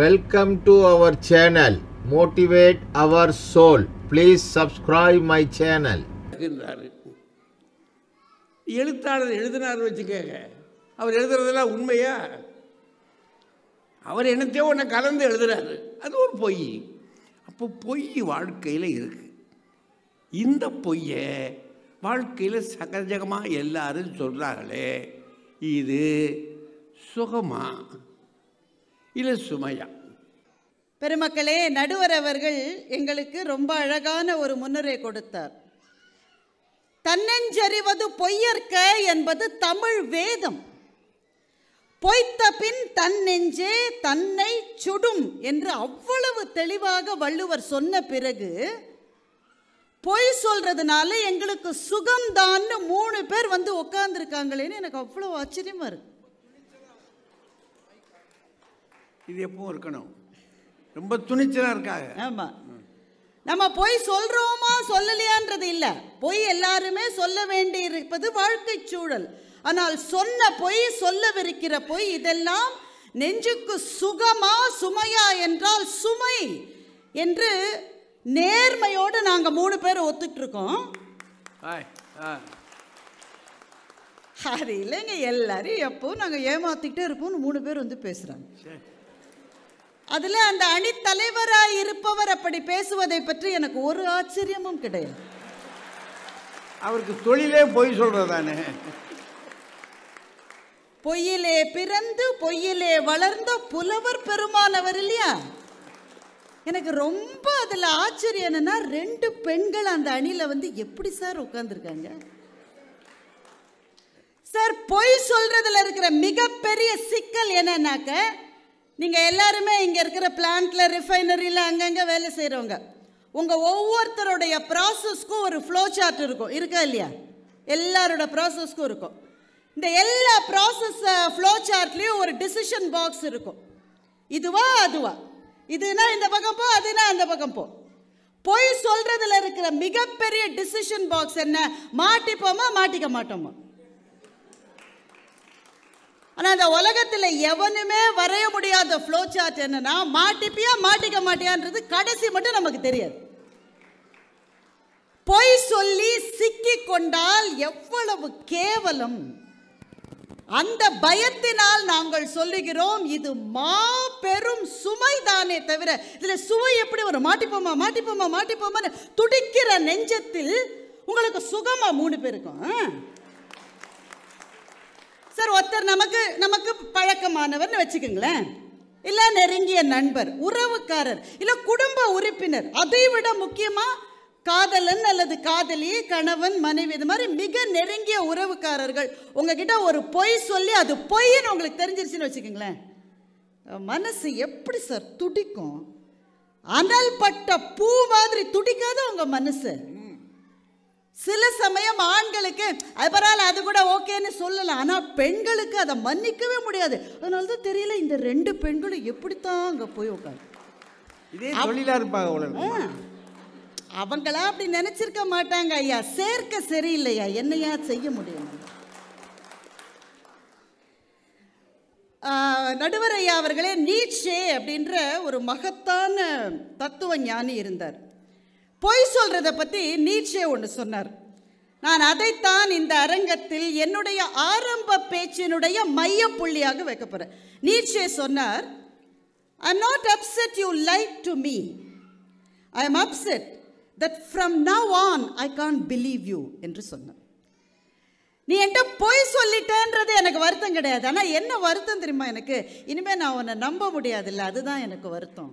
Welcome to our channel, Motivate Our Soul. Please subscribe my channel. எழுத்தாளர் எழுதினார் வச்சுக்கோங்க, அவர் எழுதுறதெல்லாம் உண்மையா? அவர் என்னத்தையோ ஒன்று கலந்து எழுதுறாரு, அது ஒரு பொய். அப்போ பொய் வாழ்க்கையில் இருக்கு. இந்த பொய்யை வாழ்க்கையில் சகஜமாக எல்லாரும் சொல்கிறாங்களே, இது சுகமா இல்லை சுமையா? பெருமக்களே, நடுவர் அவர்கள் எங்களுக்கு ரொம்ப அழகான ஒரு முன்னுரை கொடுத்தார். தன்னெஞ்சறிவது பொய்யற்க என்பது தமிழ் வேதம். பொய்த்த பின் தன்னெஞ்சே தன்னை சுடும் என்று அவ்வளவு தெளிவாக வள்ளுவர் சொன்ன பிறகு பொய் சொல்றதுனால எங்களுக்கு சுகம்தான்னு 3 பேர் வந்து உட்கார்ந்துருக்காங்களேன்னு எனக்கு அவ்வளவு ஆச்சரியமா இருக்கு. இது எப்பவும் இருக்கணும், ரொம்ப துணிச்சலாக இருக்காங்க. ஆமாம், நம்ம பொய் சொல்கிறோமா சொல்லலையான்றது இல்லை. பொய் எல்லாருமே சொல்ல வேண்டி இருப்பது வாழ்க்கை சூழல். ஆனால் சொன்ன பொய், சொல்லவிருக்கிற பொய், இதெல்லாம் நெஞ்சுக்கு சுகமா சுமையா என்றால் சுமை என்று நேர்மையோடு நாங்கள் 3 பேர் ஒத்துட்டு இருக்கோம். அது இல்லைங்க, எல்லாரும் எப்போ நாங்கள் ஏமாத்திக்கிட்டே இருப்போம்னு 3 பேர் வந்து பேசுகிறாங்க. அதில் அந்த அணி தலைவராக இருப்பவர் அப்படி பேசுவதை பற்றி எனக்கு ஒரு ஆச்சரியமும் கிடையாது. அவருக்கு தொழிலே பொய் சொல்றதானே. பொய்யிலே பிறந்து பொய்யிலே வளர்ந்த புலவர் பெருமானவர் இல்லையா? எனக்கு ரொம்ப அதில் ஆச்சரியம் என்னன்னா, 2 பெண்கள் அந்த அணியில் வந்து எப்படி சார் உட்கார்ந்துருக்காங்க? சார், பொய் சொல்றதுல இருக்கிற மிகப்பெரிய சிக்கல் என்னன்னாக்க, நீங்கள் எல்லாருமே இங்கே இருக்கிற பிளான்ட்ல, ரிஃபைனரியில் அங்கங்கே வேலை செய்கிறவங்க, உங்கள் ஒவ்வொருத்தருடைய ப்ராசஸ்க்கும் ஒரு ஃப்ளோ சார்ட் இருக்கும், இருக்கா இல்லையா? எல்லாரோட ப்ராசஸ்க்கும் இருக்கும். இந்த எல்லா ப்ராசஸ் ஃப்ளோ சார்ட்லேயும் ஒரு டிசிஷன் பாக்ஸ் இருக்கும். இதுவா அதுவா, இதுனா இந்த பக்கம் போ, அதுனா அந்த பக்கம் போ. பொய் சொல்றதுல இருக்கிற மிகப்பெரிய டிசிஷன் பாக்ஸ் என்ன? மாட்டிப்போமா மாட்டிக்க மாட்டோமா? ஆனால் அந்த உலகத்தில் எவனுமே வரைய முடியாத ஃப்ளோ சார்ட் என்னன்னா, மாட்டிப்பியா மாட்டிக்க மாட்டியான்றது கடைசி மட்டும் நமக்கு தெரியாது. பொய் சொல்லி சிக்கி கொண்டால் எவ்வளவு கேவலம்! அந்த பயத்தினால் நாங்கள் சொல்லுகிறோம், இது மாபெரும் சுமைதானே தவிர இதில் சுவை எப்படி வரும்? மாட்டிப்போமா மாட்டிப்போமா மாட்டிப்போமான்னு துடிக்கிற நெஞ்சத்தில் உங்களுக்கு சுகமா 3 பேருக்கும்? சார், ஒருத்தர் நமக்கு பழக்கமானவர்னு வச்சுக்கோங்களேன், இல்லை நெருங்கிய நண்பர், உறவுக்காரர், இல்லை குடும்ப உறுப்பினர், அதை விட முக்கியமாக காதலன் அல்லது காதலி, கணவன் மனைவி, இது மாதிரி மிக நெருங்கிய உறவுக்காரர்கள் உங்ககிட்ட ஒரு பொய் சொல்லி அது பொய்ன்னு உங்களுக்கு தெரிஞ்சிருச்சுன்னு வச்சுக்கோங்களேன், மனசு எப்படி சார் துடிக்கும்? அனல் பட்ட பூ மாதிரி துடிக்காத உங்க மனசு. சில சமயம் ஆண்களுக்கு அது பரவாயில்ல, அது கூட ஓகேன்னு சொல்லலாம். ஆனால் பெண்களுக்கு அதை மன்னிக்கவே முடியாது. அதனால தான் தெரியல, இந்த 2 பெண்களும் எப்படித்தான் அங்கே போய் உட்காந்து இதே தொழிலா இருப்பாங்க. அவங்களா அப்படி நினைச்சிருக்க மாட்டாங்க. ஐயா, சேர்க்க சரியில்லையா, என்னையா செய்ய முடியும்? நடுவர் ஐயா அவர்களே, நீட்சே அப்படின்ற ஒரு மகத்தான தத்துவ ஞானி இருந்தார். பொய் சொல்றதை பற்றி நீட்சே ஒன்று சொன்னார். நான் அதைத்தான் இந்த அரங்கத்தில் என்னுடைய ஆரம்ப பேச்சினுடைய மைய புள்ளியாக வைக்க போகிறேன். நீட்சே சொன்னார், I am not upset you lied to me. I am upset that from now on I can't believe you என்று சொன்னார். நீ என்கிட்ட பொய் சொல்லிட்டேன்றது எனக்கு வருத்தம் கிடையாது. ஆனால் என்ன வருத்தம் தெரியுமா எனக்கு? இனிமேல் நான் உன்னை நம்ப முடியாதில்லை, அதுதான் எனக்கு வருத்தம்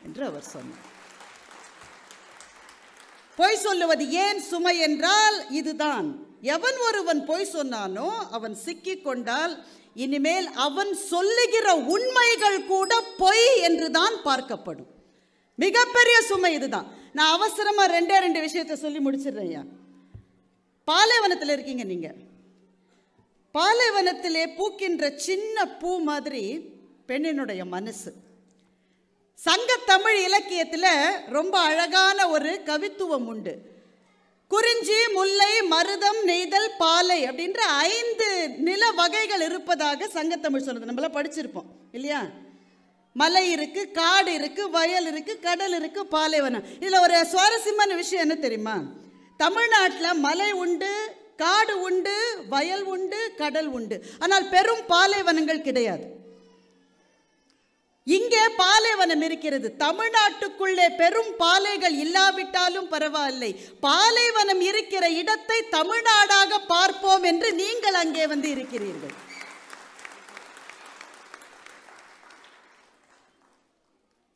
என்று அவர் சொன்னார். பொய் சொல்லுவது ஏன் சுமை என்றால் இதுதான். எவன் ஒருவன் பொய் சொன்னானோ அவன் சிக்கி கொண்டால் இனிமேல் அவன் சொல்லுகிற உண்மைகள் கூட பொய் என்றுதான் பார்க்கப்படும். மிகப்பெரிய சுமை இதுதான். நான் அவசரமா 2 விஷயத்தை சொல்லி முடிச்சிடுறேன். பாலைவனத்தில் இருக்கீங்க நீங்க. பாலைவனத்திலே பூக்கின்ற சின்ன பூ மாதிரி பெண்ணினுடைய மனசு. சங்க தமிழ் இலக்கியத்தில் ரொம்ப அழகான ஒரு கவித்துவம் உண்டு. குறிஞ்சி, முல்லை, மருதம், நெய்தல், பாலை அப்படின்ற 5 நில வகைகள் இருப்பதாக சங்கத்தமிழ் சொல்லுது. நம்மளாம் படிச்சிருப்போம் இல்லையா? மலை இருக்கு, காடு இருக்கு, வயல் இருக்கு, கடல் இருக்கு, பாலைவனம். இதில் ஒரு சுவாரஸ்யமான விஷயம் என்ன தெரியுமா? தமிழ்நாட்டில் மலை உண்டு, காடு உண்டு, வயல் உண்டு, கடல் உண்டு. ஆனால் பெரும் பாலைவனங்கள் கிடையாது. இங்கே பாலைவனம் இருக்கிறது. தமிழ்நாட்டுக்குள்ளே பெரும் பாலைகள் இல்லாவிட்டாலும் பரவாயில்லை, பாலைவனம் இருக்கிற இடத்தை தமிழ்நாடாக பார்ப்போம் என்று நீங்கள் அங்கே வந்து இருக்கிறீர்கள்.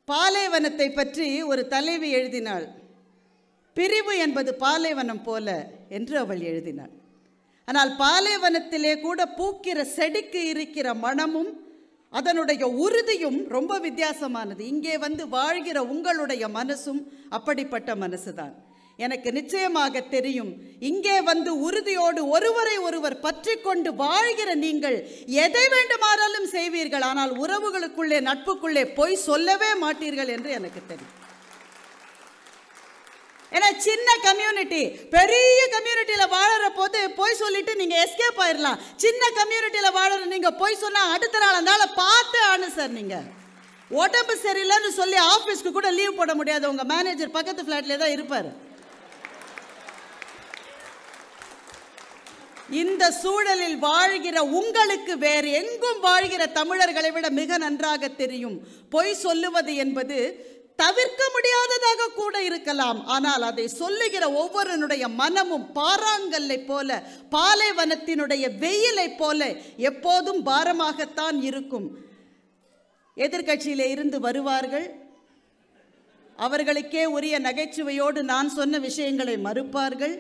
பாலைவனத்தை பற்றி ஒரு தலைவி எழுதினாள். பிரிவு என்பது பாலைவனம் போல என்று அவள் எழுதினாள். ஆனால் பாலைவனத்திலே கூட பூக்கிற செடிக்கு இருக்கிற மனமும் அதனுடைய உறுதியும் ரொம்ப வித்தியாசமானது. இங்கே வந்து வாழ்கிற உங்களுடைய மனசும் அப்படிப்பட்ட மனசுதான். எனக்கு நிச்சயமாக தெரியும், இங்கே வந்து உறுதியோடு ஒருவரை ஒருவர் பற்றி கொண்டு வாழ்கிற நீங்கள் எதை வேண்டுமானாலும் செய்வீர்கள். ஆனால் உறவுகளுக்குள்ளே, நட்புக்குள்ளே பொய் சொல்லவே மாட்டீர்கள் என்று எனக்கு தெரியும். ஏன்னா சின்ன கம்யூனிட்டி, பெரிய கம்யூனிட்டியில் வாழற போது பொய் சொல்லிட்டு நீங்க எஸ்கேப் ஆயிடலாம். சின்ன கம்யூனிட்டியில் வாழற நீங்க பொய் சொன்னா அடுத்த நாள் அந்த பார்த்து ஆனு சார், நீங்க உடம்பு சரியில்லைன்னு சொல்லி ஆபீஸ்க்கு கூட லீவ் போட முடியாது. உங்க மேனேஜர் பக்கத்து பிளாட்ல தான் இருப்பாரு. இந்த சூழலில் வாழ்கிற உங்களுக்கு வேறு எங்கும் வாழ்கிற தமிழர்களை விட மிக நன்றாக தெரியும், பொய் சொல்லுவது என்பது தவிர்க்க முடியாததாக கூட இருக்கலாம். ஆனால் அதை சொல்லுகிற ஒவ்வொருவனுடைய மனமும் பாறாங்கல்லை போல, பாலைவனத்தினுடைய வெயிலை போல எப்போதும் பாரமாகத்தான் இருக்கும். எதிர்கட்சியிலே இருந்து வருவார்கள், அவர்களுக்கே உரிய நகைச்சுவையோடு நான் சொன்ன விஷயங்களை மறுப்பார்கள்.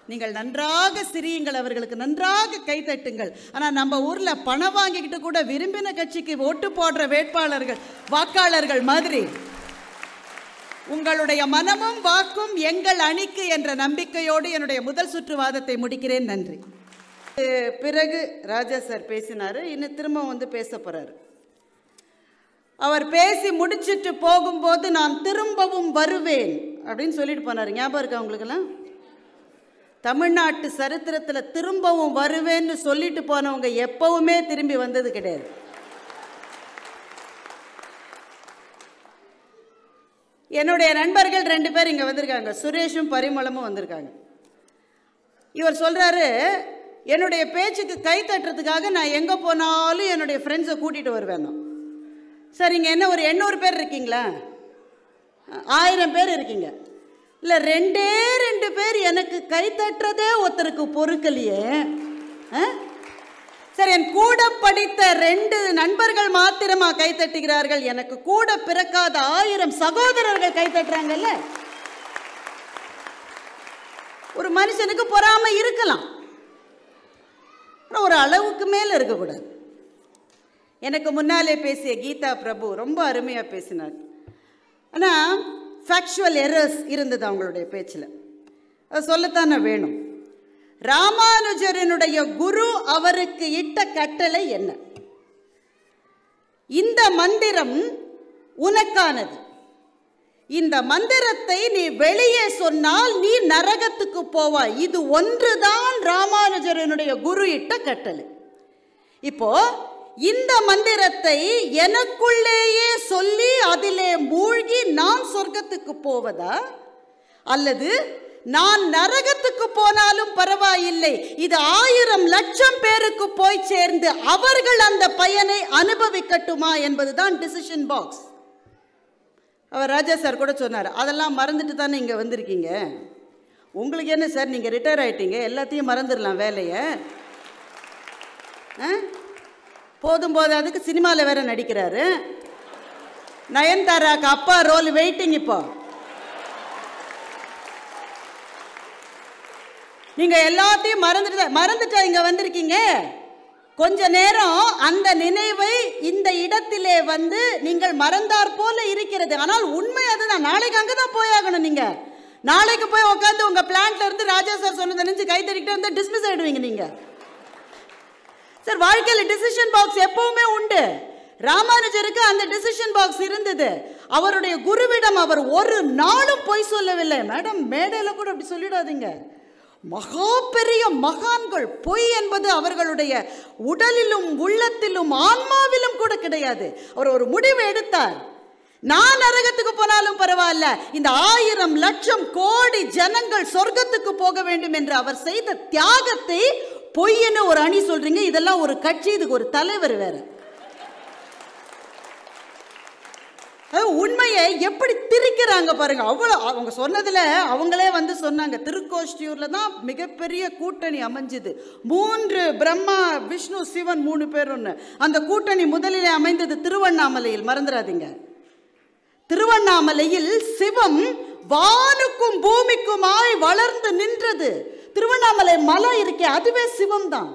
நீங்கள் நன்றாக சிரியுங்கள், அவர்களுக்கு நன்றாக கைதட்டுங்கள். ஆனால் நம்ம ஊரில் பணம் வாங்கிக்கிட்டு கூட விரும்பின கட்சிக்கு ஓட்டு போடுற வேட்பாளர்கள், வாக்காளர்கள் மாதிரி உங்களுடைய மனமும் வாக்கும் எங்கள் அணிக்கு என்ற நம்பிக்கையோடு என்னுடைய முதல் சுற்று வாதத்தை முடிக்கிறேன். நன்றி. பிறகு ராஜா சார் பேசினார், இன்னும் திரும்ப வந்து பேச போகிறார். அவர் பேசி முடிச்சுட்டு போகும்போது நான் திரும்பவும் வருவேன் அப்படின்னு சொல்லிட்டு போனார். ஞாபகம் இருக்கா உங்களுக்கெல்லாம்? தமிழ்நாட்டு சரித்திரத்தில் திரும்பவும் வருவேன்னு சொல்லிட்டு போனவங்க எப்பவுமே திரும்பி வந்தது கிடையாது. என்னுடைய நண்பர்கள் 2 பேர் இங்கே வந்திருக்காங்க, சுரேஷும் பரிமளமும் வந்திருக்காங்க. இவர் சொல்கிறாரு, என்னுடைய பேச்சுக்கு கை தட்டுறதுக்காக நான் எங்கே போனாலும் என்னுடைய ஃப்ரெண்ட்ஸை கூட்டிகிட்டு வருவேன். சார், இங்கே என்ன ஒரு 800 பேர் இருக்கீங்களா? 1000 பேர் இருக்கீங்க. இல்லை, 2 பேர் எனக்கு கை தட்டுறதே ஒருத்தருக்கு பொறுக்கலையே. சரி, என் கூட படித்த 2 நண்பர்கள் மாத்திரமா கை தட்டுகிறார்கள், எனக்கு கூட பிறக்காத 1000 சகோதரர்கள் கை தட்டுறாங்கல்ல. ஒரு மனுஷனுக்கு பொறாமை இருக்கலாம், ஒரு அளவுக்கு மேல இருக்கக்கூடாது. எனக்கு முன்னாலே பேசிய கீதா பிரபு ரொம்ப அருமையாக பேசினார். ஆனால் ஃபேக்சுவல் எரர்ஸ் இருந்தது அவங்களுடைய பேச்சில், அது சொல்லத்தானே வேணும். ராமானுஜரனுடைய குரு அவருக்கு இட்ட கட்டளை என்ன? இந்த மந்திரம் உனக்கானது, இந்த மந்திரத்தை நீ வெளியே சொன்னால் நீ நரகத்துக்கு போவாய். இது ஒன்றுதான் ராமானுஜரனுடைய குரு இட்ட கட்டளை. இப்போ இந்த மந்திரத்தை எனக்குள்ளேயே சொல்லி அதிலே மூழ்கி நான் சொர்க்கத்துக்கு போவதா, அல்லது நான் நரகத்துக்கு போனாலும் பரவாயில்லை, இது 1000 லட்சம் பேருக்கு போய் சேர்ந்து அவர்கள் அந்த பயனை அனுபவிக்கட்டுமா என்பதுதான் டிசிஷன் பாக்ஸ். அவர் ராஜா சார் கூட சொன்னார், அதெல்லாம் மறந்துட்டு தானே இங்கே வந்திருக்கீங்க, உங்களுக்கு என்ன சார், நீங்கள் ரிட்டையர் ஆகிட்டீங்க, எல்லாத்தையும் மறந்துடலாம் வேலையை. போதும் அதுக்கு சினிமாவில் வேற நடிக்கிறாரு. நயன்தாராக்கு அப்பா ரோல் வெயிட்டிங். இப்போ நீங்க எல்லாத்தையும் மறந்துட்டா இங்க வந்திருக்கீங்க. கொஞ்ச நேரம் அந்த நினைவை இந்த இடத்திலே வந்து நீங்கள் மறந்தார் போல இருக்கிறது. ஆனால் உண்மை அதுதான். நாளைக்கு அங்கதான் போயாகணும். நீங்க நாளைக்கு போய் உட்காந்து உங்க பிளான்ட்ல இருந்து ராஜா சார் சொன்னதை நினைச்சு கை தட்டிக்கிட்டு வந்து டிஸ்மிஸ் ஆயிடுவீங்க நீங்க. சார், வாழ்க்கையில் டிசிஷன் பாக்ஸ் எப்பவுமே உண்டு. ராமானுஜருக்கு அந்த டிசிஷன் பாக்ஸ் இருந்தது. அவருடைய குருவிடம் அவர் ஒரு நாளும் பொய் சொல்லவில்லை. மேடம், மேடையில் கூட அப்படி சொல்லிடாதீங்க. மகா பெரிய மகான்கள். பொய் என்பது அவர்களுடைய உடலிலும் உள்ளத்திலும் ஆன்மாவிலும் கூட கிடையாது. அவர் ஒரு முடிவு எடுத்தார். நான் நரகத்துக்கு போனாலும் பரவாயில்ல, இந்த 1000 லட்சம் கோடி ஜனங்கள் சொர்க்கத்துக்கு போக வேண்டும் என்று அவர் செய்த தியாகத்தை பொய்ன்னு ஒரு அணி சொல்றீங்க. இதெல்லாம் ஒரு கட்சி, இதுக்கு ஒரு தலைவர் வேற. உண்மையை எப்படி திரிக்கிறாங்க பாருங்க. அவ்வளோ அவங்க சொன்னதுல அவங்களே வந்து சொன்னாங்க, திருக்கோஷ்டியூர்ல தான் மிகப்பெரிய கூட்டணி அமைஞ்சது. 3 பிரம்மா விஷ்ணு சிவன் 3 பேர் ஒன்று. அந்த கூட்டணி முதலிலே அமைந்தது திருவண்ணாமலையில், மறந்துடாதீங்க. திருவண்ணாமலையில் சிவம் வானுக்கும் பூமிக்குமாய் வளர்ந்து நின்றது. திருவண்ணாமலை மலை இருக்கே, அதுவே சிவம் தான்.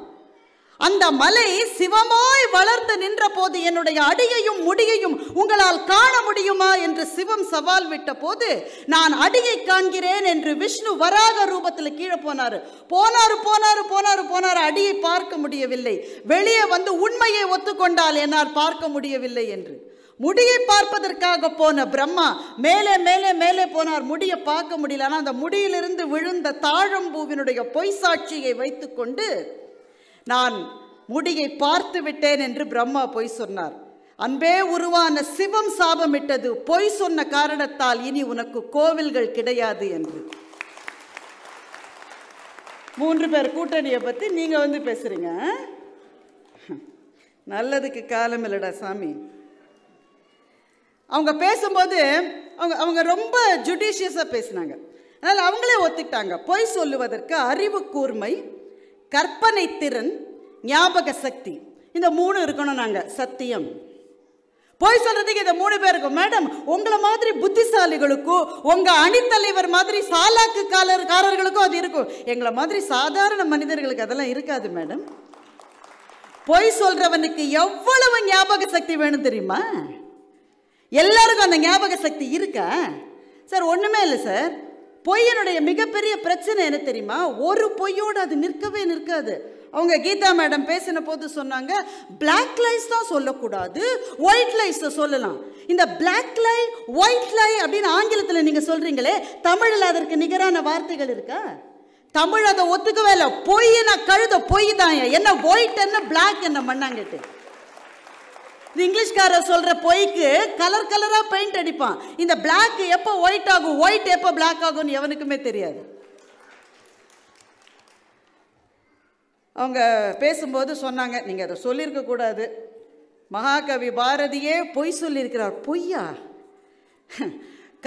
அந்த மலை சிவமாய் வளர்ந்து நின்ற போது என்னுடைய அடியையும் முடியையும் உங்களால் காண முடியுமா என்று சிவம் சவால் விட்ட போது, நான் அடியை காண்கிறேன் என்று விஷ்ணு வராக ரூபத்தில் கீழே போனாரு. அடியை பார்க்க முடியவில்லை. வெளியே வந்து உண்மையை ஒத்துக்கொண்டால் என்னால் பார்க்க முடியவில்லை என்று. முடியை பார்ப்பதற்காக போன பிரம்மா மேலே மேலே மேலே போனார். முடியை பார்க்க முடியல. ஆனால் அந்த முடியிலிருந்து விழுந்த தாழம்பூவினுடைய பொய் சாட்சியை வைத்துக்கொண்டு நான் முடியை பார்த்து விட்டேன் என்று பிரம்மா பொய் சொன்னார். அன்பே உருவான சிவம் சாபமிட்டது, பொய் சொன்ன காரணத்தால் இனி உனக்கு கோவில்கள் கிடையாது என்று. 3 பேர் கூட்டணியை பத்தி நீங்க வந்து பேசுறீங்க. நல்லதுக்கு காலம் இல்லடா சாமி. அவங்க பேசும்போது அவங்க ரொம்ப ஜுடிஷியஸா பேசினாங்க. அதனால அவங்களே ஒத்துக்கிட்டாங்க. பொய் சொல்லுவதற்கு அறிவு கூர்மை, கற்பனை திறன், ஞாபக சக்தி, இந்த 3 இருக்கணும். நாங்கள் சத்தியம் பொய் சொல்றதுக்கு இந்த 3 பேருக்கும். மேடம், உங்களை மாதிரி புத்திசாலிகளுக்கும் உங்க அணித்தலைவர் மாதிரி சாலாக்கு காரர்களுக்கும் அது இருக்கும். எங்களை மாதிரி சாதாரண மனிதர்களுக்கு அதெல்லாம் இருக்காது மேடம். பொய் சொல்றவனுக்கு எவ்வளவு ஞாபக சக்தி வேணும் தெரியுமா? எல்லாருக்கும் அந்த ஞாபக சக்தி இருக்கா சார்? ஒண்ணுமே இல்லை சார். பொய்யனுடைய மிகப்பெரிய பிரச்சனை என்ன தெரியுமா? ஒரு பொய்யோடு அது நிற்கவே நிற்காது. அவங்க கீதா மேடம் பேசின போது சொன்னாங்க, பிளாக் லைஸ் தான் சொல்லக்கூடாது, ஒயிட் லைஸ் சொல்லலாம். இந்த பிளாக் லை ஒயிட் லை அப்படின்னு ஆங்கிலத்தில் நீங்க சொல்றீங்களே, தமிழில் அதற்கு நிகரான வார்த்தைகள் இருக்கா? தமிழ் அதை ஒத்துக்கவே இல்லை. பொய்னா கழுத பொய் தான். என்ன ஒயிட் என்ன பிளாக் என்ன மண்ணாங்கட்டு. இங்கிலீஷ்காரர் சொல்ற பொய்க்கு கலர் கலரா பெயிண்ட் அடிப்பான். இந்த பிளாக் எப்போ ஒயிட் ஆகும், ஒயிட் எப்போ பிளாக் ஆகும்னு எவனுக்குமே தெரியாது. அவங்க பேசும்போது சொன்னாங்க, நீங்க அதை சொல்லியிருக்க கூடாது. மகாகவி பாரதியே பொய் சொல்லியிருக்கிறார். பொய்யா?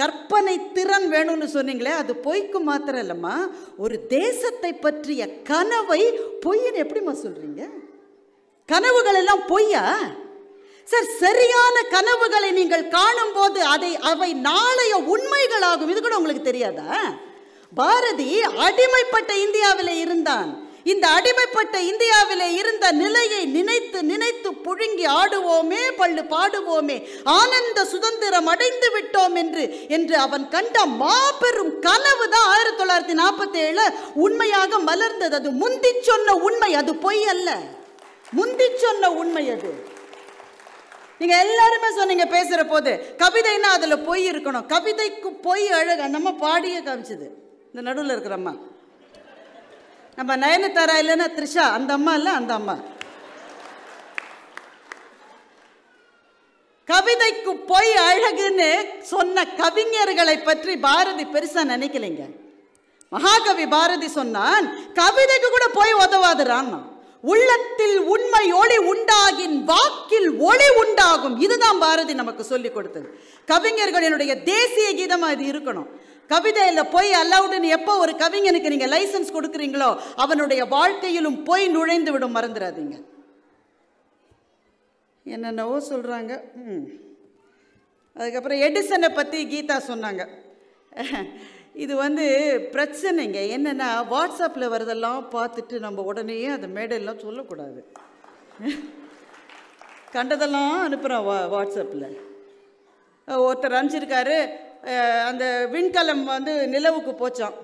கற்பனை திறன் வேணும்னு சொன்னீங்களே, அது பொய்க்கு மாத்திரம் இல்லைம்மா, ஒரு தேசத்தை பற்றிய கனவை பொய்ன்னு எப்படிம்மா சொல்றீங்க? கனவுகள் எல்லாம் பொய்யா சார்? சரியான கனவுகளை நீங்கள் காணும் போது அவை நாளைய உண்மைகளாகும். இது கூட உங்களுக்கு தெரியாதா? பாரதி அடிமைப்பட்ட இந்தியாவிலே இருந்தான். இந்த அடிமைப்பட்ட இந்தியாவிலே இருந்த நிலையை நினைத்து நினைத்து புழுங்கி ஆடுவோமே, பள்ளு பாடுவோமே, ஆனந்த சுதந்திரம் அடைந்து விட்டோம் என்று அவன் கண்ட மாபெரும் கனவு தான் 1947 உண்மையாக மலர்ந்தது. அது முந்தி சொன்ன உண்மை, அது பொய் அல்ல. முந்தி சொன்ன உண்மை அது. நீங்க எல்லாருமே சொன்னீங்க பேசுற போது, கவிதைன்னா அதுல பொய் இருக்கணும். கவிதைக்கு பொய் அழகு. அந்த அம்மா பாடியே காமிச்சது. இந்த நடுவில் இருக்கிற அம்மா நம்ம நயனதாரா இல்லைன்னா த்ரிஷா, அந்த அம்மா இல்ல, அந்த அம்மா. கவிதைக்கு பொய் அழகுன்னு சொன்ன கவிஞர்களை பற்றி பாரதி பெருசா நினைக்கலைங்க. மகாகவி பாரதி சொன்னான், கவிதைக்கு கூட பொய் உதவாதுறான். உள்ளத்தில் உண்மை ஒளி உண்டாகின் வாக்கில் ஒளி உண்டாகும். இதுதான் பாரதி நமக்கு சொல்லிக் கொடுத்தது. கவிஞர்களினுடைய தேசிய கீதமா இது இருக்கணும். கவிதையில பொய் அலவுடுன்னு எப்போ ஒரு கவிஞனுக்கு நீங்க லைசன்ஸ் கொடுக்குறீங்களோ அவனுடைய வாழ்க்கையிலும் பொய் நுழைந்து விடும். மறந்துடாதீங்க. என்னென்னவோ சொல்றாங்க. அதுக்கப்புறம் எடிசனை பத்தி கீதா சொன்னாங்க. இது பிரச்சனைங்க. என்னென்னா, வாட்ஸ்அப்பில் வரதெல்லாம் பார்த்துட்டு நம்ம உடனே அந்த மேடையெல்லாம் சொல்லக்கூடாது. கண்டதெல்லாம் அனுப்புகிறான் வாட்ஸ்அப்பில். ஒருத்தர் அனுப்பிச்சிருக்காரு, அந்த விண்கலம் நிலவுக்கு போச்சான்.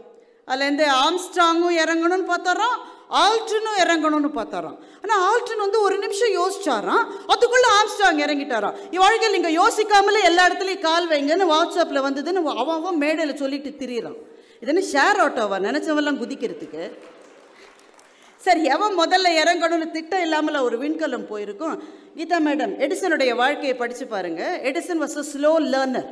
அதுலேருந்து ஆம்ஸ்ட்ராங்கும் இறங்கணும்னு பார்த்தாராம், ஆல்ட்ரினும் இறங்கணும்னு பார்த்தாராம். ஆனால் ஆல்ட்ரின் ஒரு நிமிஷம் யோசிச்சாராம், அதுக்குள்ளே ஆம்ஸ்ட்ராங் இறங்கிட்டாராம். வாழ்க்கையில் நீங்கள் யோசிக்காமலே எல்லா இடத்துலையும் கால் வைங்கன்னு வாட்ஸ்அப்பில் வந்ததுன்னு அவன் மேடையில் சொல்லிட்டு திரியிறான். இதுன்னு ஷேர் ஆட்டோவா நினச்சவெல்லாம் குதிக்கிறதுக்கு? சரி, எவன் முதல்ல இறங்கணும்னு திட்டம் இல்லாமல் ஒரு விண்கலம் போயிருக்கும். கீதா மேடம் எடிசனுடைய வாழ்க்கையை படித்து பாருங்க. Edison was a slow learner.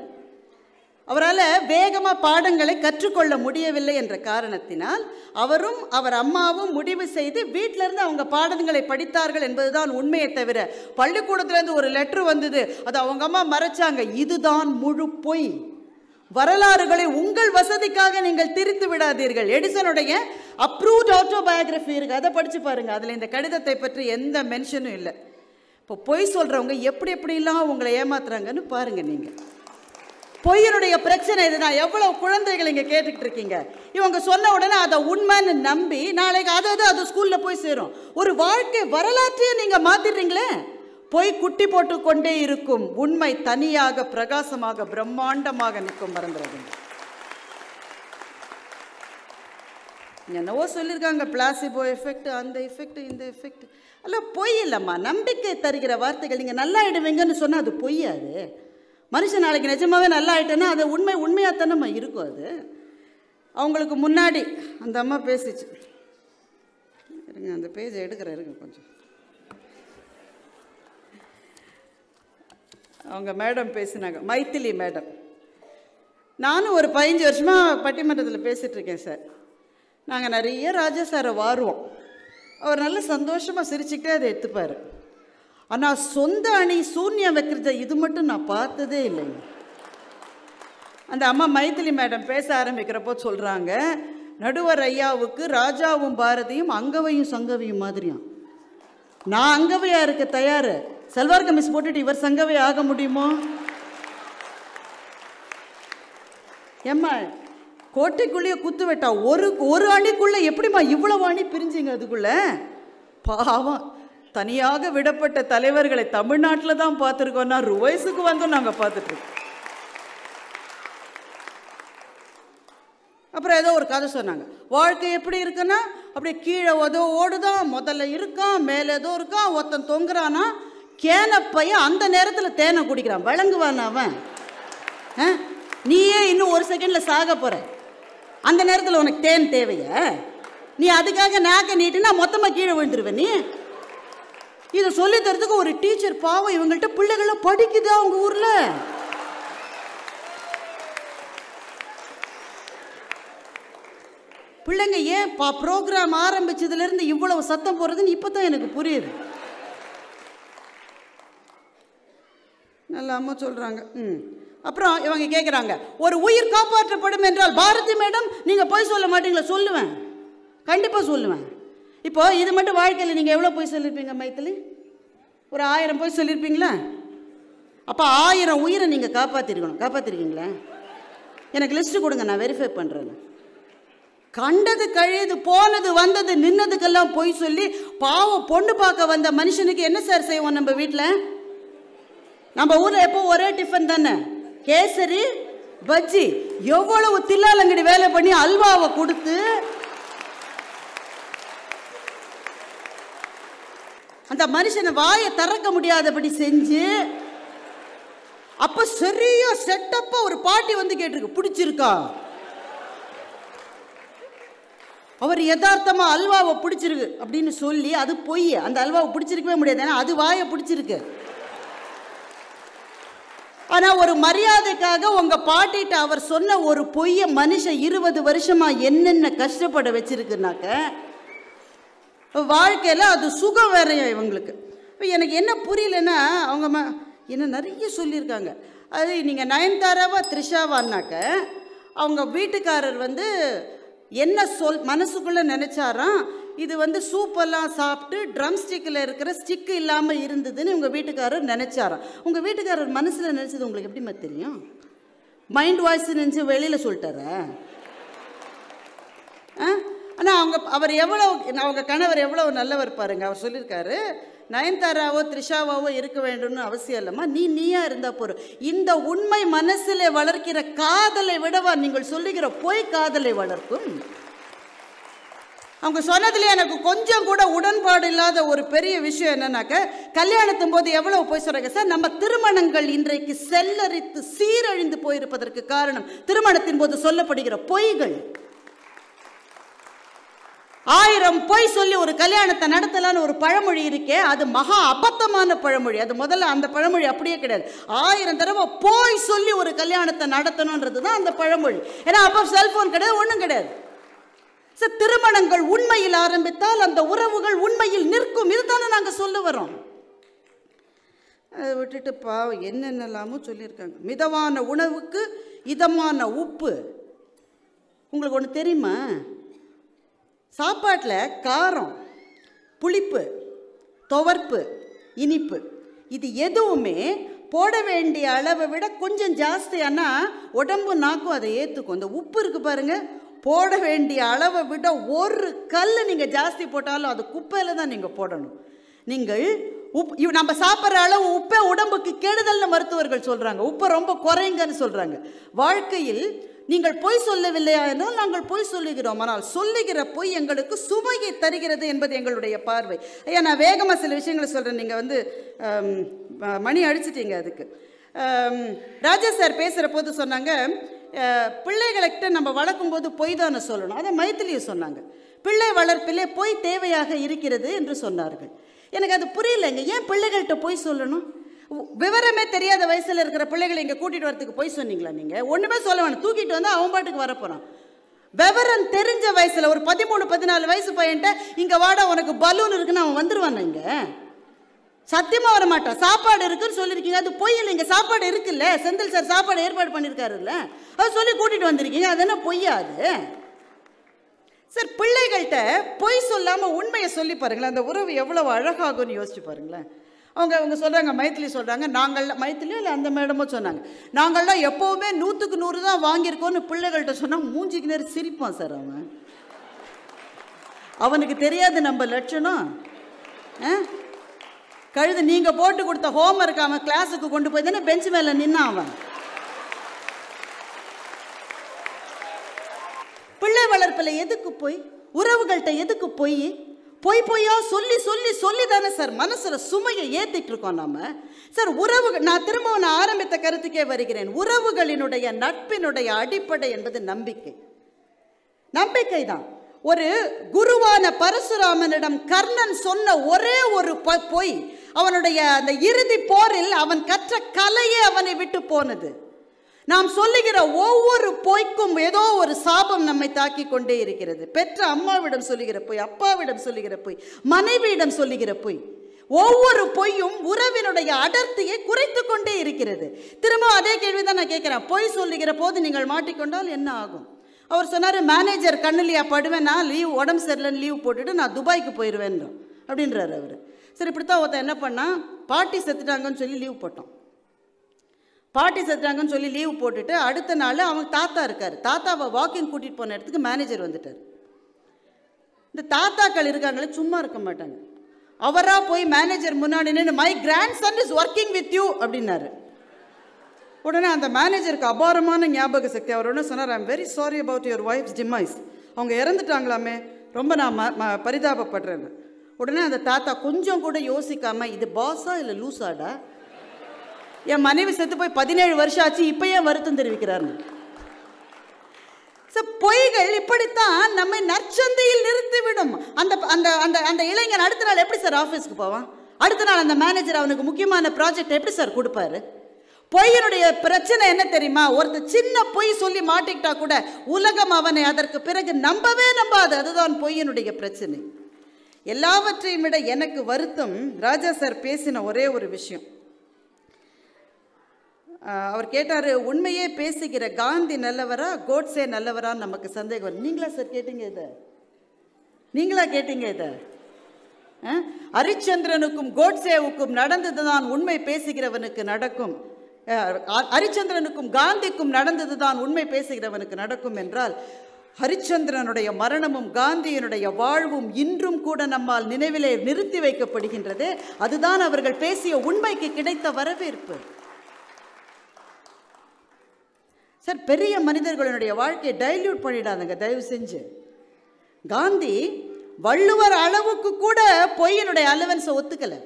அவரால் வேகமாக பாடங்களை கற்றுக்கொள்ள முடியவில்லை என்ற காரணத்தினால் அவரும் அவர் அம்மாவும் முடிவு செய்து வீட்டிலேருந்து அவங்க பாடங்களை படித்தார்கள் என்பதுதான் உண்மையை தவிர, பள்ளிக்கூடத்துலேருந்து ஒரு லெட்ரு வந்தது, அது அவங்க அம்மா மறைச்சாங்க. இதுதான் முழு பொய். வரலாறுகளை உங்கள் வசதிக்காக நீங்கள் திரித்து விடாதீர்கள். எடிசனுடைய அப்ரூவ்ட் ஆட்டோபயோகிராஃபி இருக்குது, அதை படித்து பாருங்கள். அதில் இந்த கடிதத்தை பற்றி எந்த மென்ஷனும் இல்லை. இப்போ பொய் சொல்கிறவங்க எப்படி எப்படிலாம் உங்களை ஏமாத்துறாங்கன்னு பாருங்கள். நீங்கள் பொய்யனுடைய பிரச்சனை இதுதான். எவ்வளோ குழந்தைகள் இங்கே கேட்டுக்கிட்டு இருக்கீங்க. இவங்க சொன்ன உடனே அதை உண்மைன்னு நம்பி நாளைக்கு அது ஸ்கூலில் போய் சேரும். ஒரு வாழ்க்கை வரலாற்றையும் நீங்கள் மாற்றிடுறீங்களே. பொய் குட்டி போட்டு கொண்டே இருக்கும், உண்மை தனியாக பிரகாசமாக பிரம்மாண்டமாக நிற்கும். மறந்துடாதீங்க. என்னவோ சொல்லியிருக்காங்க, பிளாசிபோ எஃபெக்ட், அந்த எஃபெக்ட், இந்த எஃபெக்ட். அல்ல, பொய் இல்லைம்மா, நம்பிக்கை தருகிற வார்த்தைகள். நீங்கள் நல்லா ஆயிடுவீங்கன்னு சொன்னால் அது பொய்யாது. மனுஷன் நாளைக்கு நிஜமாவே நல்லா ஆயிட்டேன்னா அது உண்மையாக தானம்மா இருக்கும். அது அவங்களுக்கு முன்னாடி அந்த அம்மா பேசிச்சு. இருங்க, அந்த பேஜை இருங்க கொஞ்சம். அவங்க மேடம் பேசினாங்க, மைத்திலி மேடம். நானும் ஒரு 15 வருஷமாக பட்டிமன்றத்தில் பேசிகிட்ருக்கேன் சார். நாங்கள் நிறைய ராஜா சாரை வாருவோம். அவர் நல்ல சந்தோஷமாக சிரிச்சுக்கிட்டே அதை எடுத்துப்பார். ஆனால் சொந்த அணி சூன்யம் வைக்கிறத இது மட்டும் நான் பார்த்ததே இல்லைங்க. அந்த அம்மா மைத்திலி மேடம் பேச ஆரம்பிக்கிறப்போ சொல்கிறாங்க, நடுவர் ஐயாவுக்கு ராஜாவும் பாரதியும் அங்கவையும் சங்கவையும் மாதிரியும். நான் அங்கவையாக இருக்க தயார். சல்வார் கமிஸ் போட்டுட்டு இவர் சங்கவை ஆக முடியுமோ? ஏம்மா, கோட்டைக்குள்ளேயே குத்து வெட்டா ஒரு அணிக்குள்ளே எப்படிம்மா இவ்வளவு அணி பிரிஞ்சிங்க? அதுக்குள்ள பாவம் தனியாக விடப்பட்ட தலைவர்களை தமிழ்நாட்டில் தான் பார்த்துருக்கோம்னா ருவைஸுக்கு வந்து நாங்கள் பார்த்துட்ருக்கோம். அப்புறம் ஏதோ ஒரு கதை சொன்னாங்க. வாழ்க்கை எப்படி இருக்குன்னா அப்படியே கீழே ஏதோ ஓடுதான், முதல்ல இருக்கான், மேலே ஏதோ இருக்கான், ஒருத்தன் தொங்குறானா, கேனப்பைய அந்த நேரத்தில் தேனை குடிக்கிறான். வழங்குவான் அவன். நீயே இன்னும் ஒரு செகண்டில் சாக போகிற, அந்த நேரத்தில் உனக்கு தேன் தேவைய? நீ அதுக்காக நாக்க நீட்டுனா மொத்தமாக கீழே விழுந்துருவேன். நீ இதை சொல்லி தரதுக்கு ஒரு டீச்சர் பாவம் இவங்கள்ட்ட பிள்ளைகள்லாம் படிக்குதா அவங்க ஊரில்? பிள்ளைங்க ஏன் ப்ரோக்ராம் ஆரம்பிச்சதுலேருந்து இவ்வளவு சத்தம் போடுறதுன்னு இப்போ தான் எனக்கு புரியுது. நல்லா அம்மா சொல்கிறாங்க. அப்புறம் இவங்க கேட்குறாங்க, ஒரு உயிர் காப்பாற்றப்படும் என்றால் பாரதி மேடம் நீங்கள் போய் சொல்ல மாட்டீங்களா? சொல்லுவேன், கண்டிப்பாக சொல்லுவேன். இப்போ இது மட்டும் வாழ்க்கையில் நீங்கள் எவ்வளோ போய் சொல்லியிருப்பீங்க மைத்திலி? ஒரு 1000 போய் சொல்லியிருப்பீங்களா? அப்போ 1000 உயிரை நீங்கள் காப்பாற்றிருக்கீங்களா? எனக்கு லிஸ்ட்டு கொடுங்க, நான் வெரிஃபை பண்ணுறேன். கண்டது கழியது போனது வந்தது நின்னதுக்கெல்லாம் போய் சொல்லி பாவம் பொண்ணு பார்க்க வந்த மனுஷனுக்கு என்ன சார் செய்வோம் நம்ம வீட்டில்? நம்ம ஊரில் எப்போ ஒரே டிஃபன் தானே, கேசரி பஜ்ஜி. எவ்வளவு தில்லாலங்கடி வேலை பண்ணி அல்வாவை கொடுத்து அந்த மனுஷனை வாயை திறக்க முடியாதபடி செஞ்சு, அப்ப சரியா செட்டப்பா ஒரு பாட்டி வந்து கேட்டிருக்கு, பிடிச்சிருக்கா? அவர் யதார்த்தமா அல்வாவை பிடிச்சிருக்கு அப்படின்னு சொல்லி, அது பொய். அந்த அல்வாவை பிடிச்சிருக்கவே முடியாது, ஏன்னா அது வாயை பிடிச்சிருக்கு. ஆனா ஒரு மரியாதைக்காக உங்க பாட்டிட்ட அவர் சொன்ன ஒரு பொய்ய மனுஷன் 20 வருஷமா என்னென்ன கஷ்டப்பட வச்சிருக்குனாக்க, வாழ்க்கையில் அது சுகம் வேறையா இவங்களுக்கு. இப்போ எனக்கு என்ன புரியலன்னா, அவங்க என்ன நிறைய சொல்லியிருக்காங்க. அது நீங்கள் நயன்தாராவா த்ரிஷாவான்னாக்க, அவங்க வீட்டுக்காரர் வந்து என்ன மனசுக்குள்ளே நினச்சாராம், இது வந்து சூப்பெல்லாம் சாப்பிட்டு ட்ரம் ஸ்டிக்கில் இருக்கிற ஸ்டிக்கு இல்லாமல் இருந்ததுன்னு உங்கள் வீட்டுக்காரர் நினச்சாராம். உங்கள் வீட்டுக்காரர் மனசில் நினச்சது உங்களுக்கு எப்படிமா தெரியும்? மைண்ட் வாய்ஸ் நினச்சி வெளியில் சொல்லிட்டாரா? ஆனால் அவர் அவங்க கணவர் எவ்வளோ நல்லவர் பாருங்க. அவர் சொல்லியிருக்காரு, நயன்தாராவோ த்ரிஷாவாவோ இருக்க வேண்டும்னு அவசியம் இல்லைம்மா, நீயா இருந்தால் போகிறோம். இந்த உண்மை மனசில் வளர்க்கிற காதலை விடவா நீங்கள் சொல்லுகிற பொய் காதலை வளர்க்கும்? அவங்க சொன்னதுலேயே எனக்கு கொஞ்சம் கூட உடன்பாடு இல்லாத ஒரு பெரிய விஷயம் என்னன்னாக்க, கல்யாணத்தின் போது எவ்வளவு போய் சொல்றாங்க சார், நம்ம திருமணங்கள் இன்றைக்கு செல்லரித்து சீரழிந்து போயிருப்பதற்கு காரணம் திருமணத்தின் போது சொல்லப்படுகிற பொய்கள். 1000 பொய் சொல்லி ஒரு கல்யாணத்தை நடத்தலான்னு ஒரு பழமொழி இருக்கே, அது மகா அபத்தமான பழமொழி. அது முதல்ல அந்த பழமொழி அப்படியே கிடையாது. 1000 தடவை போய் சொல்லி ஒரு கல்யாணத்தை நடத்தணுன்றது தான் அந்த பழமொழி. ஏன்னா அப்போ செல்போன் கிடையாது, ஒன்றும் கிடையாது. சார், திருமணங்கள் உண்மையில் ஆரம்பித்தால் அந்த உறவுகள் உண்மையில் நிற்கும். இதுதானே நாங்கள் சொல்ல வரோம். அதை விட்டுட்டு பாவம் என்னென்னலாமோ சொல்லியிருக்காங்க. மிதமான உணவுக்கு இதமான உப்பு. உங்களுக்கு ஒன்று தெரியுமா? சாப்பாட்டில் காரம், புளிப்பு, துவர்ப்பு, இனிப்பு இது எதுவுமே போட வேண்டிய அளவை விட கொஞ்சம் ஜாஸ்தியானா உடம்பு நாக்கும் அதை ஏற்றுக்கும். இந்த உப்பு இருக்குது பாருங்கள், போட வேண்டிய அளவை விட ஒரு கல் நீங்கள் ஜாஸ்தி போட்டாலும் அது குப்பையில் தான் நீங்கள் போடணும். நீங்கள் நம்ம சாப்பிட்ற அளவு உப்பை உடம்புக்கு கெடுதல்னு மருத்துவர்கள் சொல்கிறாங்க. உப்பை ரொம்ப குறைங்கன்னு சொல்கிறாங்க. வாழ்க்கையில் நீங்கள் பொய் சொல்லவில்லையா என்றால் நாங்கள் பொய் சொல்லுகிறோம். ஆனால் சொல்லுகிற பொய் எங்களுக்கு சுமையை தருகிறது என்பது எங்களுடைய பார்வை. ஐயா, நான் வேகமாக சில விஷயங்களை சொல்கிறேன். நீங்கள் மணி அடிச்சிட்டீங்க. அதுக்கு ராஜா சார் பேசுகிற போது சொன்னாங்க, பிள்ளைகள்கிட்ட நம்ம வளர்க்கும் போது பொய் தானே சொல்லணும். அதை மைத்திலியும் சொன்னாங்க. பிள்ளை வளர்ப்பிலே பொய் தேவையாக இருக்கிறது என்று சொன்னார்கள். எனக்கு அது புரியலைங்க. ஏன் பிள்ளைகள்கிட்ட பொய் சொல்லணும்? விவரமே தெரியாத வயசில் இருக்கிற பிள்ளைகளை இங்கே கூட்டிகிட்டு வரத்துக்கு போய் சொன்னீங்களா? நீங்கள் ஒன்றுமே சொல்ல வேணும், தூக்கிட்டு வந்தால் அவன் பாட்டுக்கு வரப்போகிறான். விவரம் தெரிஞ்ச வயசில் ஒரு 13-14 வயசு பையன்ட்ட இங்கே வாடா உனக்கு பலூன் இருக்குன்னு அவன் வந்துடுவான். இங்கே சத்தியமாக வர மாட்டான். சாப்பாடு இருக்குன்னு சொல்லியிருக்கீங்க, அது பொய் இல்லைங்க. சாப்பாடு இருக்குல்ல, செந்தில் சார் சாப்பாடு ஏற்பாடு பண்ணியிருக்காருல்ல, அது சொல்லி கூட்டிகிட்டு வந்திருக்கீங்க, அது என்ன பொய்யாது? சார், பிள்ளைகள்கிட்ட பொய் சொல்லாமல் உண்மையை சொல்லி பாருங்களேன், அந்த உறவு எவ்வளவு அழகாகும்னு யோசிச்சு பாருங்களேன். அவங்க சொல்கிறாங்க, மைத்திலி சொல்கிறாங்க, நாங்கள்லாம் மைத்திலியும் இல்லை அந்த மேடமும் சொன்னாங்க, நாங்கள்லாம் எப்போவுமே 100க்கு 100 தான் வாங்கியிருக்கோன்னு பிள்ளைகள்கிட்ட சொன்னால் மூஞ்சிக்கு நேரம் சிரிப்பான் சார். அவனுக்கு தெரியாது நம்ம லட்சணம். கழுது நீங்கள் போட்டு கொடுத்த ஹோம்ஒர்க் அவன் கிளாஸுக்கு கொண்டு போய் தானே பெஞ்ச் மேலே நின்னான். அவன் பிள்ளை வளர்ப்பில் எதுக்கு போய், உறவுகள்கிட்ட எதுக்கு போய், பொய்யா சொல்லி சொல்லி சொல்லி தானே சார் மனசுல சுமையை ஏத்திட்டு இருக்கோம் நாம. சார், உறவுகள், நான் திரும்பவும் நான் ஆரம்பித்த கருத்துக்கே வருகிறேன். உறவுகளினுடைய நட்பினுடைய அடிப்படை என்பது நம்பிக்கை. நம்பிக்கை தான். ஒரு குருவான பரசுராமனிடம் கர்ணன் சொன்ன ஒரே ஒரு பொய், அவனுடைய அந்த இறுதி போரில் அவன் கற்ற கலையே அவனை விட்டு போனது. நாம் சொல்லுகிற ஒவ்வொரு பொய்க்கும் ஏதோ ஒரு சாபம் நம்மை தாக்கி கொண்டே இருக்கிறது. பெற்ற அம்மாவிடம் சொல்லுகிற பொய், அப்பாவிடம் சொல்லுகிற பொய், மனைவியிடம் சொல்லுகிற பொய், ஒவ்வொரு பொய்யும் உறவினுடைய அடர்த்தியை குறைத்து கொண்டே இருக்கிறது. திரும்ப அதே கேள்விதான் நான் கேட்கிறேன். பொய் சொல்லுகிற போது நீங்கள் மாட்டிக்கொண்டால் என்ன ஆகும்? அவர் சொன்னார், மேனேஜர் கண்ணுலையா படுவேன், நான் லீவ், உடம்பு சரியில்லைன்னு லீவ் போட்டுட்டு நான் துபாய்க்கு போயிடுவேன் அப்படின்றாரு அவர். சரி, இப்படித்தான் ஒருத்தன் என்ன பண்ணால், பாட்டி செத்துட்டாங்கன்னு சொல்லி லீவ் போட்டோம். பாட்டி செத்துட்டாங்கன்னு சொல்லி லீவ் போட்டுட்டு அடுத்த நாள் அவங்க தாத்தா இருக்கார். தாத்தாவை வாக்கிங் கூட்டிகிட்டு போன இடத்துக்கு மேனேஜர் வந்துட்டார். இந்த தாத்தாக்கள் இருக்காங்களே சும்மா இருக்க மாட்டாங்க. அவராக போய் மேனேஜர் முன்னாடி நின்று, my grandson is working with you அப்படின்னாரு. உடனே அந்த மேனேஜருக்கு அபாரமான ஞாபக சக்தி. அவர் ஒன்று சொன்னார், I am very sorry about your wife's demise. அவங்க இறந்துட்டாங்களாமே, ரொம்ப நான் பரிதாபப்படுறேன். உடனே அந்த தாத்தா கொஞ்சம் கூட யோசிக்காமல், இது பாஸா இல்லை லூசாடா, என் மனைவி செத்து போய் 17 வருஷம் ஆச்சு, இப்போ ஏன் வருத்தம் தெரிவிக்கிறாரு? பொய்கள் இப்படித்தான் நம்மை நற்சந்தையில் நிறுத்திவிடும். அந்த அந்த அந்த அந்த இளைஞன் அடுத்த நாள் எப்படி சார் ஆஃபீஸ்க்கு போவான்? அடுத்த நாள் அந்த மேனேஜர் அவனுக்கு முக்கியமான ப்ராஜெக்ட் எப்படி சார் கொடுப்பாரு? பொய்யினுடைய பிரச்சனை என்ன தெரியுமா? ஒருத்தர் சின்ன பொய் சொல்லி மாட்டிக்கிட்டா கூட உலகம் அவனை அதற்கு பிறகு நம்பவே நம்பாது. அதுதான் பொய்யினுடைய பிரச்சனை. எல்லாவற்றையும் விட எனக்கு வருத்தம், ராஜா சார் பேசின ஒரே ஒரு விஷயம். அவர் கேட்டார், உண்மையே பேசுகிற காந்தி நல்லவரா கோட்ஸே நல்லவரான்னு நமக்கு சந்தேகம் வரும். நீங்களா சார் கேட்டீங்க இதை? நீங்களா கேட்டீங்க இதை? ஹரிச்சந்திரனுக்கும் கோட்ஸேவுக்கும் நடந்ததுதான் உண்மை பேசுகிறவனுக்கு நடக்கும், ஹரிச்சந்திரனுக்கும் காந்திக்கும் நடந்ததுதான் உண்மை பேசுகிறவனுக்கு நடக்கும் என்றால், ஹரிச்சந்திரனுடைய மரணமும் காந்தியினுடைய வாழ்வும் இன்றும் கூட நம்மால் நினைவிலே நிறுத்தி வைக்கப்படுகின்றது. அதுதான் அவர்கள் பேசிய உண்மைக்கு கிடைத்த வரவேற்பு. சார், பெரிய மனிதர்களுடைய வாழ்க்கையை டைல்யூட் பண்ணிடாதுங்க தயவு செஞ்சு. காந்தி வள்ளுவர் அளவுக்கு கூட பொய்யினுடைய அலவன்ஸை ஒத்துக்கல.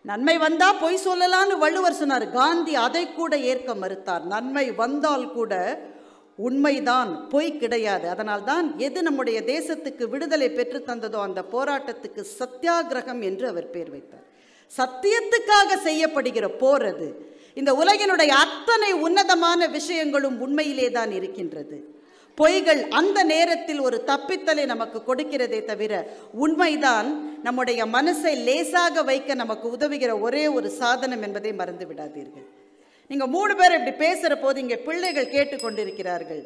நன்மை வந்தா பொய் சொல்லலான்னு வள்ளுவர் சொன்னார். காந்தி அதை கூட ஏற்க மறுத்தார். நன்மை வந்தால் கூட உண்மைதான், பொய் கிடையாது. அதனால்தான் எது நம்முடைய தேசத்துக்கு விடுதலை பெற்று தந்ததோ அந்த போராட்டத்துக்கு சத்தியாகிரகம் என்று அவர் பெயர் வைத்தார். சத்தியத்துக்காக செய்யப்படுகிற போர் அது. இந்த உலகினுடைய அத்தனை உன்னதமான விஷயங்களும் உண்மையிலே தான் இருக்கின்றது. பொய்கள் அந்த நேரத்தில் ஒரு தப்பித்தலை நமக்கு கொடுக்கிறதே தவிர உண்மைதான் நம்முடைய மனசை லேசாக வைக்க நமக்கு உதவுகிற ஒரே ஒரு சாதனம் என்பதை மறந்து விடாதீர்கள். நீங்க 3 பேர் இப்படி பேசுற போது இங்கே பிள்ளைகள் கேட்டுக்கொண்டிருக்கிறார்கள்.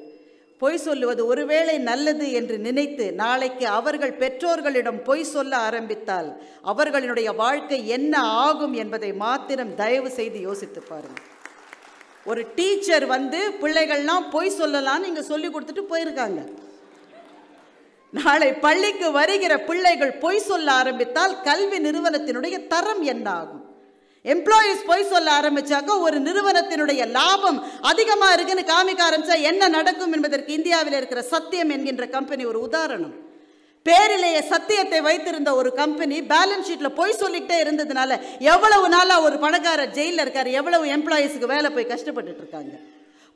பொய் சொல்லுவது ஒருவேளை நல்லது என்று நினைத்து நாளைக்கு அவர்கள் பெற்றோர்களிடம் பொய் சொல்ல ஆரம்பித்தால் அவர்களுடைய வாழ்க்கை என்ன ஆகும் என்பதை மாத்திரம் தயவு செய்து யோசித்து பாருங்கள். ஒரு டீச்சர் பிள்ளைகள்லாம் பொய் சொல்லலாம்னு இங்க சொல்லி கொடுத்துட்டு போயிருக்காங்க. நாளை பள்ளிக்கு வருகிற பிள்ளைகள் பொய் சொல்ல ஆரம்பித்தால் கல்வி நிறுவனத்தினுடைய தரம் என்ன ஆகும்? எம்ப்ளாயிஸ் பொய் சொல்ல ஆரம்பிச்சாக்க ஒரு நிறுவனத்தினுடைய லாபம் அதிகமா இருக்குன்னு காமிக்க ஆரம்பிச்சா என்ன நடக்கும் என்பதற்கு இந்தியாவில் இருக்கிற சத்தியம் என்கின்ற கம்பெனி ஒரு உதாரணம். பேரிலேயே சத்தியத்தை வைத்திருந்த ஒரு கம்பெனி பேலன்ஸ் ஷீட்ல பொய் சொல்லிட்டே இருந்ததுனால எவ்வளவு நாளா ஒரு பணக்காரர் ஜெயில இருக்காரு, எவ்வளவு எம்ப்ளாயிஸ்க்கு வேலை போய் கஷ்டப்பட்டு இருக்காங்க.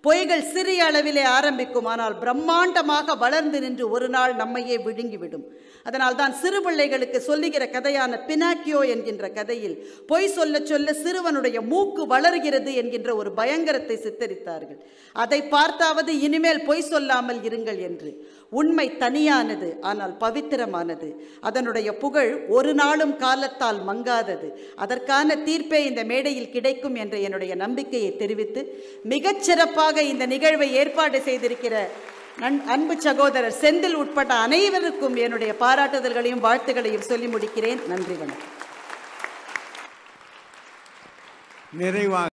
பொய்கள் சிறிய அளவிலே ஆரம்பிக்கும், ஆனால் பிரம்மாண்டமாக வளர்ந்து நின்று ஒரு நாள் நம்மையே விழுங்கிவிடும். அதனால் தான் சிறு பிள்ளைகளுக்கு சொல்லுகிற கதையான பினாக்கியோ என்கின்ற கதையில் பொய் சொல்ல சொல்ல சிறுவனுடைய மூக்கு வளர்கிறது என்கின்ற ஒரு பயங்கரத்தை சித்தரித்தார்கள். அதை பார்த்தாவது இனிமேல் பொய் சொல்லாமல் இருங்கள் என்று. உண்மை தனியானது, ஆனால் பவித்திரமானது. அதனுடைய புகழ் ஒரு நாளும் காலத்தால் மங்காதது. அதற்கான தீர்ப்பே இந்த மேடையில் கிடைக்கும் என்ற என்னுடைய நம்பிக்கையை தெரிவித்து மிகச்சிறப்பாக இந்த நிகழ்வை ஏற்பாடு செய்திருக்கிற அன்பு சகோதரர் செந்தில் உட்பட்ட அனைவருக்கும் என்னுடைய பாராட்டுதல்களையும் வாழ்த்துக்களையும் சொல்லி முடிக்கிறேன். நன்றி, வணக்கம். நிறைவாக